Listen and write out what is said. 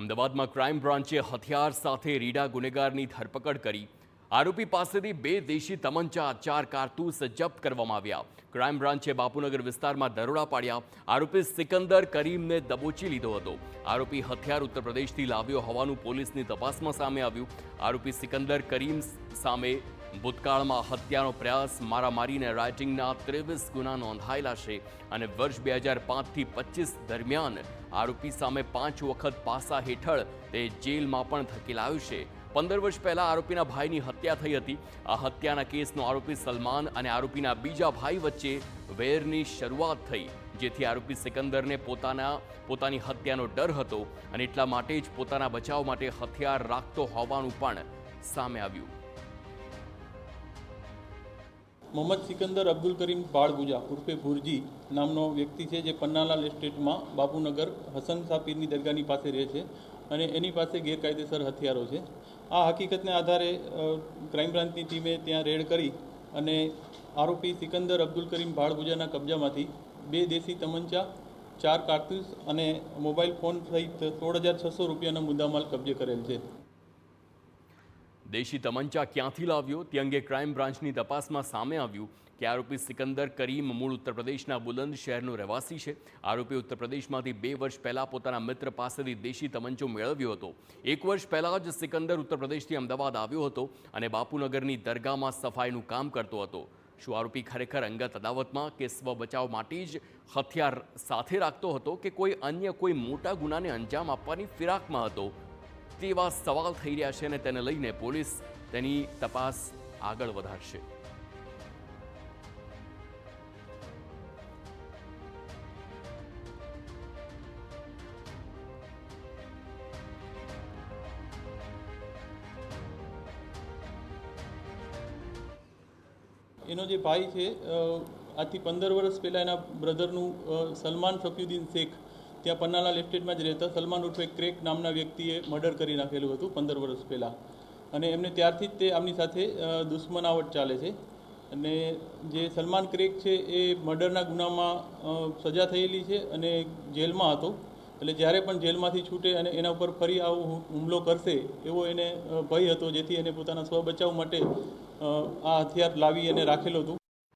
અમદાવાદમાં ક્રાઇમ બ્રાન્ચે હથિયાર સાથે રીડા ગુનેગારની ધરપકડ કરી. આરોપી પાસેથી 2 દેશી તમંચા, 4 કારતૂસ જપ્ત કરવામાં આવ્યા. ક્રાઇમ બ્રાન્ચે બાપુનગર વિસ્તારમાં દરોડા પાડ્યા. આરોપી સિકંદર કરીમને દબોચી લીધો હતો. આરોપી હથિયાર ઉત્તર પ્રદેશથી લાવ્યો હોવાનું પોલીસની તપાસમાં સામે આવ્યું. આરોપી સિકંદર કરીમ સામે ભૂતકાળમાં હત્યાનો પ્રયાસ, મારામારીને રાઇટિંગના 23 ગુના નોંધાયેલા છે અને વર્ષ 2005થી 25 દરમિયાન આરોપી સામે 5 વખત પાસા હેઠળ તે જેલમાં પણ ધકેલાયો છે. 15 વર્ષ પહેલા આરોપીના ભાઈની હત્યા થઈ હતી. આ હત્યાના કેસનો આરોપી સલમાન અને આરોપીના બીજા ભાઈ વચ્ચે વેરની શરૂઆત થઈ, જેથી આરોપી સિકંદરને પોતાની હત્યાનો ડર હતો અને એટલા માટે જ પોતાના બચાવ માટે હથિયાર રાખતો હોવાનું પણ સામે આવ્યું. મોહમ્મદ સિકંદર અબ્દુલ કરીમ બાળગુજા ઉર્ફે ભુરજી નામનો વ્યક્તિ છે, જે પન્નાલાલ એસ્ટેટમાં બાપુનગર હસન સાપીરની દરગાહની પાસે રહે છે અને એની પાસે ગેરકાયદેસર હથિયારો છે. આ હકીકતને આધારે ક્રાઇમ બ્રાન્ચની ટીમે ત્યાં રેડ કરી અને આરોપી સિકંદર અબ્દુલ કરીમ બાળગુજાના કબજામાંથી 2 દેશી તમંચા, 4 કારતૂસ અને મોબાઈલ ફોન સહિત 16,600 રૂપિયાનો મુદ્દામાલ કબજે કરેલ છે. દેશી તમંચા ક્યાંથી લાવ્યો તે અંગે ક્રાઇમ બ્રાન્ચની તપાસમાં સામે આવ્યું કે આરોપી સિકંદર કરીમ મૂળ ઉત્તર પ્રદેશના બુલંદ શહેરનો રહેવાસી છે. આરોપી ઉત્તર પ્રદેશમાંથી 2 વર્ષ પહેલા પોતાના મિત્ર પાસેથી દેશી તમંચો મેળવ્યો હતો. 1 વર્ષ પહેલા જ સિકંદર ઉત્તર પ્રદેશથી અમદાવાદ આવ્યો હતો અને બાપુનગરની દરગાહમાં સફાઈનું કામ કરતો હતો. શું આરોપી ખરેખર અંગત અદાવતમાં કે સ્વ બચાવ માટે જ હથિયાર સાથે રાખતો હતો કે કોઈ મોટા ગુનાને અંજામ આપવાની ફિરાકમાં હતો? તેવા સવાલ થઈ રહ્યા છે અને તેને લઈને પોલીસ તેની તપાસ આગળ વધારશે. એનો જે ભાઈ છે, આજથી 15 વર્ષ પહેલાં એના બ્રધરનું સલમાન સફીઉદ્દીન શેખ ત્યાં પન્નાલાલ એસ્ટેટમાં જ રહેતા સલમાન ઉર્ફે ક્રેક નામના વ્યક્તિએ મર્ડર કરી નાખેલું હતું 15 વર્ષ પહેલાં, અને એમને ત્યારથી જ તે આમની સાથે દુશ્મનાવટ ચાલે છે. અને જે સલમાન ક્રેક છે એ મર્ડરના ગુનામાં સજા થયેલી છે અને જેલમાં હતો. એટલે જ્યારે પણ જેલમાંથી છૂટે અને એના ઉપર ફરી આવો હુમલો કરશે એવો એને ભય હતો, જેથી એને પોતાના સ્વ બચાવ માટે આ હથિયાર લાવી અને રાખેલું હતું.